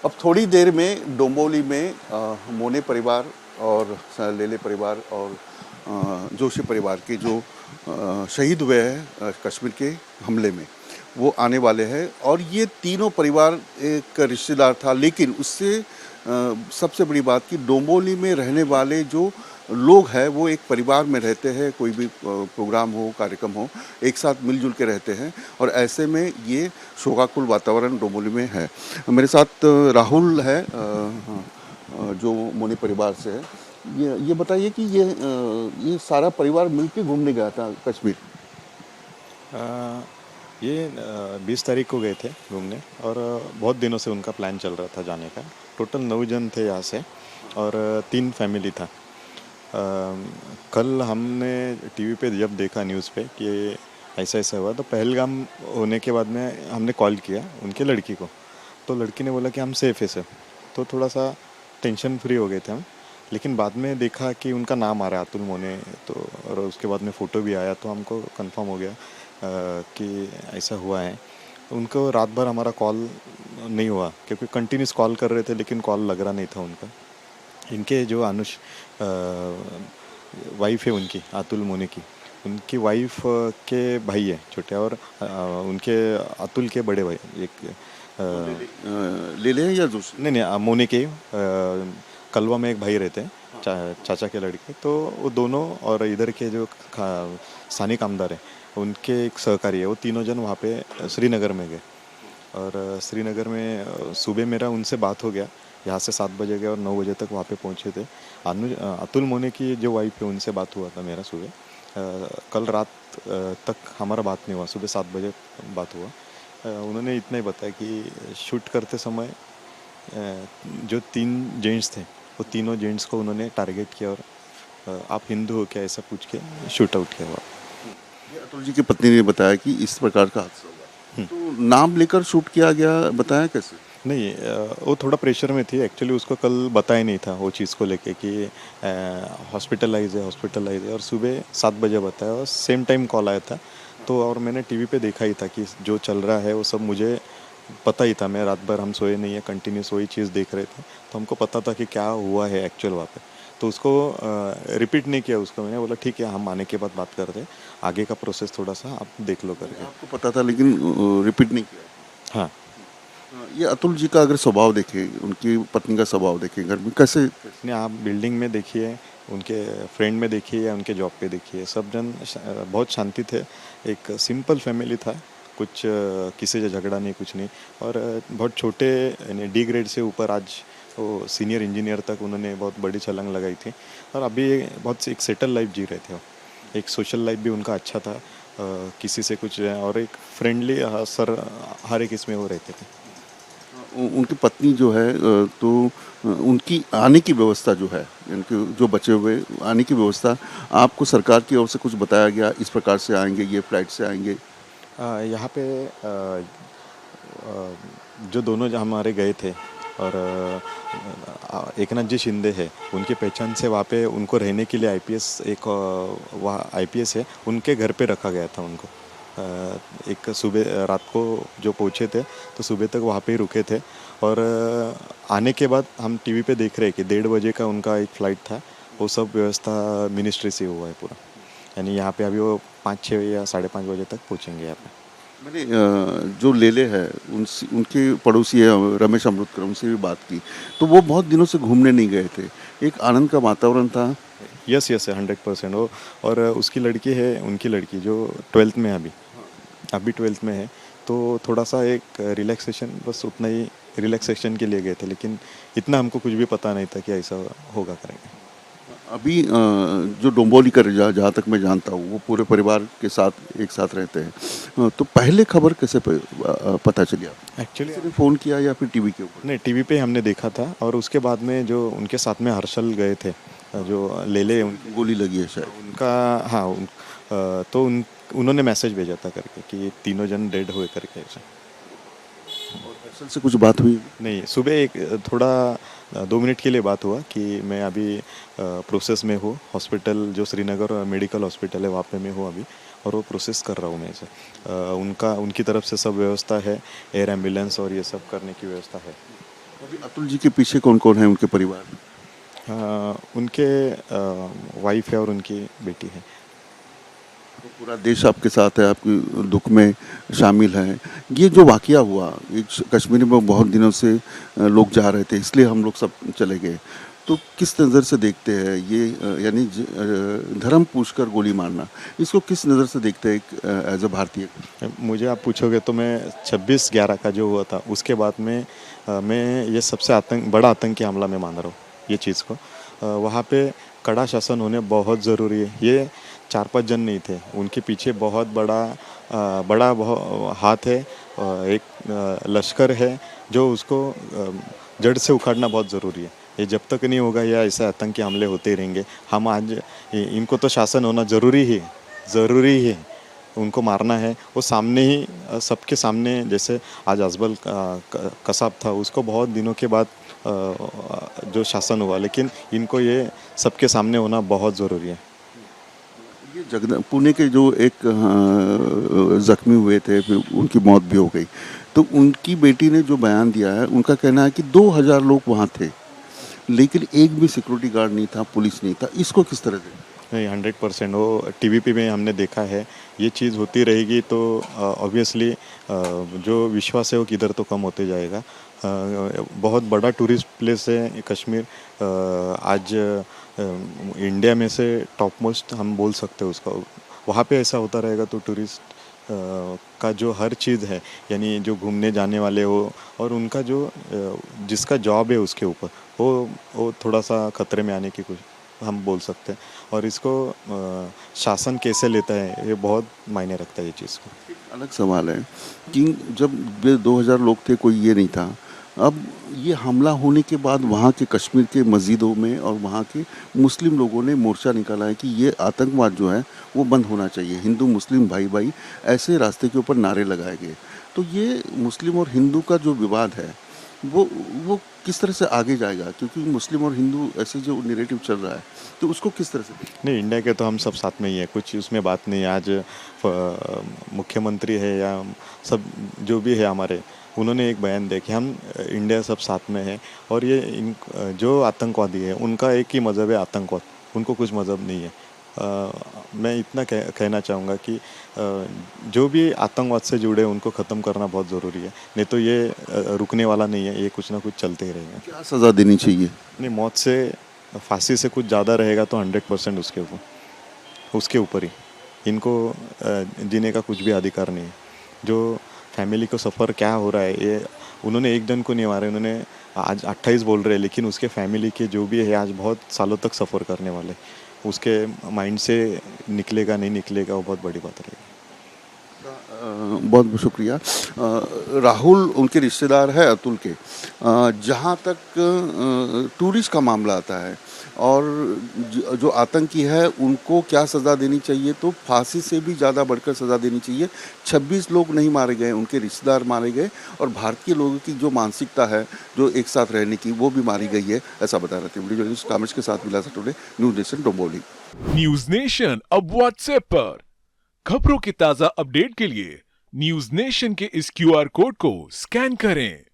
अब थोड़ी देर में डोंबिवली में मोने परिवार और लेले परिवार और जोशी परिवार के जो शहीद हुए हैं कश्मीर के हमले में, वो आने वाले हैं। और ये तीनों परिवार एक रिश्तेदार था, लेकिन उससे सबसे बड़ी बात कि डोंबिवली में रहने वाले जो लोग हैं वो एक परिवार में रहते हैं। कोई भी प्रोग्राम हो, कार्यक्रम हो, एक साथ मिलजुल के रहते हैं। और ऐसे में ये शोकाकुल वातावरण डोंबिवली में है। मेरे साथ राहुल है, जो मोनी परिवार से है। ये बताइए कि ये सारा परिवार मिलके घूमने गया था कश्मीर। अ, ये 20 तारीख को गए थे घूमने और बहुत दिनों से उनका प्लान चल रहा था जाने का। टोटल 9 जन थे यहाँ से और 3 फैमिली था। कल हमने टीवी पे जब देखा न्यूज़ पे कि ऐसा ऐसा हुआ, तो पहलगाम होने के बाद में हमने कॉल किया उनके लड़की को। तो लड़की ने बोला कि हम सेफ़ है सर। तो थोड़ा सा टेंशन फ्री हो गए थे हम। लेकिन बाद में देखा कि उनका नाम आ रहा है अतुल मोने, तो और उसके बाद में फ़ोटो भी आया, तो हमको कंफर्म हो गया कि ऐसा हुआ है। उनको रात भर हमारा कॉल नहीं हुआ क्योंकि कंटिन्यूस कॉल कर रहे थे, लेकिन कॉल लग रहा नहीं था उनका। इनके जो अनुष वाइफ है उनकी, अतुल मोने की, उनकी वाइफ के भाई है छोटे, और उनके अतुल के बड़े भाई एक ले ले या जोशी? नहीं नहीं, मोने के कलवा में एक भाई रहते हैं, चाचा के लड़के। तो वो दोनों और इधर के जो स्थानीय कामदार हैं उनके एक सहकारी है, वो तीनों जन वहाँ पे श्रीनगर में गए। और श्रीनगर में सुबह मेरा उनसे बात हो गया। यहाँ से 7 बजे गए और 9 बजे तक वहाँ पे पहुँचे थे। अतुल मोने की जो वाइफ है उनसे बात हुआ था मेरा सुबह। कल रात तक हमारा बात नहीं हुआ, सुबह 7 बजे बात हुआ। उन्होंने इतना ही बताया कि शूट करते समय जो 3 जेंट्स थे, वो तीनों जेंट्स को उन्होंने टारगेट किया और आप हिंदू हो क्या, ऐसा पूछ के शूट आउट किया हुआ। ये अतुल जी की पत्नी ने बताया कि इस प्रकार का हादसा हुआ, तो नाम लेकर शूट किया गया, बताया कैसे? नहीं, वो थोड़ा प्रेशर में थी एक्चुअली। उसको कल बताया नहीं था वो चीज़ को लेके कि हॉस्पिटलाइज है, और सुबह 7 बजे बताया और सेम टाइम कॉल आया था। तो और मैंने टीवी पे देखा ही था कि जो चल रहा है वो सब मुझे पता ही था। मैं रात भर हम सोए नहीं है, कंटिन्यूस वही चीज़ देख रहे थे, तो हमको पता था कि क्या हुआ है एक्चुअल वहाँ पे। तो उसको रिपीट नहीं किया उसको। मैंने बोला ठीक है, हम आने के बाद बात करते हैं, आगे का प्रोसेस थोड़ा सा आप देख लो करके। आपको पता था लेकिन रिपीट नहीं किया। हाँ। ये अतुल जी का अगर स्वभाव देखें, उनकी पत्नी का स्वभाव देखें, घर में कैसे? नहीं, आप बिल्डिंग में देखिए, उनके फ्रेंड में देखिए या उनके जॉब पे देखिए, सब जन बहुत शांति थे। एक सिंपल फैमिली था, कुछ किसी से झगड़ा नहीं, कुछ नहीं। और बहुत छोटे यानी डी ग्रेड से ऊपर आज वो सीनियर इंजीनियर तक उन्होंने बहुत बड़ी छलांग लगाई थी। और अभी बहुत एक सेटल लाइफ जी रहे थे वो। एक सोशल लाइफ भी उनका अच्छा था, किसी से कुछ, और एक फ्रेंडली सर हर एक इसमें वो रहते थे। उनकी पत्नी जो है, तो उनकी आने की व्यवस्था जो है, इनके जो बचे हुए आने की व्यवस्था, आपको सरकार की ओर से कुछ बताया गया इस प्रकार से आएंगे, ये फ्लाइट से आएंगे? यहाँ पे जो दोनों जो हमारे गए थे, और एकनाथ जी शिंदे है, उनकी पहचान से वहाँ पे उनको रहने के लिए आईपीएस, एक वहाँ आईपीएस है, उनके घर पे रखा गया था उनको। एक सुबह रात को जो पहुँचे थे, तो सुबह तक वहाँ पे ही रुके थे। और आने के बाद हम टीवी पे देख रहे हैं कि 1:30 बजे का उनका एक फ़्लाइट था। वो सब व्यवस्था मिनिस्ट्री से हुआ है पूरा। यानी यहाँ पे अभी वो 5-6 या 5:30 बजे तक पहुँचेंगे यहाँ पे। मैंने जो लेले है उनसे, उनके पड़ोसी है रमेश अमृतकर, उनसे भी बात की, तो वो बहुत दिनों से घूमने नहीं गए थे। एक आनंद का वातावरण था। यस यस है, 100% वो। और उसकी लड़की है, उनकी लड़की जो 12th में है अभी, 12th में है। तो थोड़ा सा एक रिलैक्सेशन, बस उतना ही रिलैक्सेशन के लिए गए थे, लेकिन इतना हमको कुछ भी पता नहीं था कि ऐसा होगा करेंगे। अभी जो डोंबिवली का जहाँ तक मैं जानता हूँ, वो पूरे परिवार के साथ एक साथ रहते हैं। तो पहले खबर कैसे पता चली आपको? एक्चुअली किसी ने फ़ोन किया या फिर टीवी के ऊपर? नहीं, टीवी पे हमने देखा था, और उसके बाद में जो उनके साथ में हर्षल गए थे, जो लेले उनके, गोली लगी है शायद। उनका, हाँ तो उन्होंने मैसेज भेजा था करके कि तीनों जन डेड हुए करके ऐसा। और फैसल से कुछ बात हुई? नहीं, सुबह एक थोड़ा 2 मिनट के लिए बात हुआ कि मैं अभी प्रोसेस में हूँ, हॉस्पिटल जो श्रीनगर मेडिकल हॉस्पिटल है वहाँ पे मैं हूँ अभी, और वो प्रोसेस कर रहा हूँ मैं इसे। उनकी तरफ से सब व्यवस्था है, एयर एम्बुलेंस और ये सब करने की व्यवस्था है। अभी अतुल जी के पीछे कौन कौन है उनके परिवार? उनके वाइफ है और उनकी बेटी है। तो पूरा देश आपके साथ है, आपके दुख में शामिल है। ये जो वाक़या हुआ, ये कश्मीर में बहुत दिनों से लोग जा रहे थे, इसलिए हम लोग सब चले गए। तो किस नज़र से देखते हैं ये यानी धर्म पूछकर गोली मारना, इसको किस नज़र से देखते हैं एक एज़ अ भारतीय? मुझे आप पूछोगे तो मैं 26/11 का जो हुआ था उसके बाद में मैं ये सबसे बड़ा आतंकी हमला मैं मान रहा हूँ ये चीज़ को। वहाँ पे कड़ा शासन होने बहुत ज़रूरी है। ये 4-5 जन नहीं थे, उनके पीछे बहुत बड़ा हाथ है। एक लश्कर है जो उसको जड़ से उखाड़ना बहुत ज़रूरी है। ये जब तक नहीं होगा या ऐसे आतंकी हमले होते ही रहेंगे। हम आज इनको तो शासन होना ज़रूरी है। उनको मारना है। वो सामने ही सबके सामने, जैसे आज अजबल कसाब था, उसको बहुत दिनों के बाद जो शासन हुआ, लेकिन इनको ये सबके सामने होना बहुत ज़रूरी है। ये पुणे के जो एक ज़ख्मी हुए थे, फिर उनकी मौत भी हो गई। तो उनकी बेटी ने जो बयान दिया है, उनका कहना है कि 2000 लोग वहाँ थे, लेकिन एक भी सिक्योरिटी गार्ड नहीं था, पुलिस नहीं था। इसको किस तरह से? नहीं, 100% वो टीवी पे में हमने देखा है। ये चीज़ होती रहेगी तो ऑब्वियसली जो विश्वास है वो किधर तो कम होते जाएगा। बहुत बड़ा टूरिस्ट प्लेस है कश्मीर। आज इंडिया में से टॉप मोस्ट हम बोल सकते हैं उसको। वहाँ पे ऐसा होता रहेगा तो टूरिस्ट का जो हर चीज़ है, यानी जो घूमने जाने वाले हो और उनका जो जिसका जॉब है उसके ऊपर वो थोड़ा सा खतरे में आने की कुछ हम बोल सकते हैं। और इसको शासन कैसे लेता है ये बहुत मायने रखता है ये चीज़ को। अलग सवाल है कि जब ये 2000 लोग थे, कोई ये नहीं था। अब ये हमला होने के बाद वहाँ के कश्मीर के मस्जिदों में और वहाँ के मुस्लिम लोगों ने मोर्चा निकाला है कि ये आतंकवाद जो है वो बंद होना चाहिए। हिंदू मुस्लिम भाई भाई ऐसे रास्ते के ऊपर नारे लगाए गए। तो ये मुस्लिम और हिंदू का जो विवाद है वो किस तरह से आगे जाएगा? क्योंकि मुस्लिम और हिंदू ऐसे जो नैरेटिव चल रहा है, तो उसको किस तरह से देखें? नहीं, इंडिया के तो हम सब साथ में ही है, कुछ उसमें बात नहीं है। आज मुख्यमंत्री है या सब जो भी है हमारे, उन्होंने एक बयान दिया कि हम इंडिया सब साथ में है। और ये जो आतंकवादी है उनका एक ही मज़हब है आतंकवाद, उनको कुछ मज़हब नहीं है। मैं इतना कहना चाहूँगा कि जो भी आतंकवाद से जुड़े उनको ख़त्म करना बहुत ज़रूरी है। नहीं तो ये रुकने वाला नहीं है, ये कुछ ना कुछ चलते ही रहेगा। क्या सज़ा देनी चाहिए? नहीं, मौत से फांसी से कुछ ज़्यादा रहेगा तो 100% उसके ऊपर ही इनको जीने का कुछ भी अधिकार नहीं है। जो फैमिली को सफ़र क्या हो रहा है, ये उन्होंने एक जन को नहीं मारे, उन्होंने आज 28 बोल रहे हैं, लेकिन उसके फैमिली के जो भी है आज बहुत सालों तक सफ़र करने वाले। उसके माइंड से निकलेगा नहीं निकलेगा वो बहुत बड़ी बात रहेगी। बहुत बहुत शुक्रिया। राहुल उनके रिश्तेदार है अतुल के। जहाँ तक टूरिस्ट का मामला आता है और जो आतंकी है उनको क्या सज़ा देनी चाहिए, तो फांसी से भी ज़्यादा बढ़कर सज़ा देनी चाहिए। 26 लोग नहीं मारे गए, उनके रिश्तेदार मारे गए और भारतीय लोगों की जो मानसिकता है जो एक साथ रहने की, वो भी मारी गई है, ऐसा बता रहे थे। वीडियो जर्नलिस्ट कामेश के साथ Vilasa today, news nation Dombivli. News nation अब व्हाट्सएप पर खबरों की ताजा अपडेट के लिए न्यूज नेशन के इस क्यूआर कोड को स्कैन करें।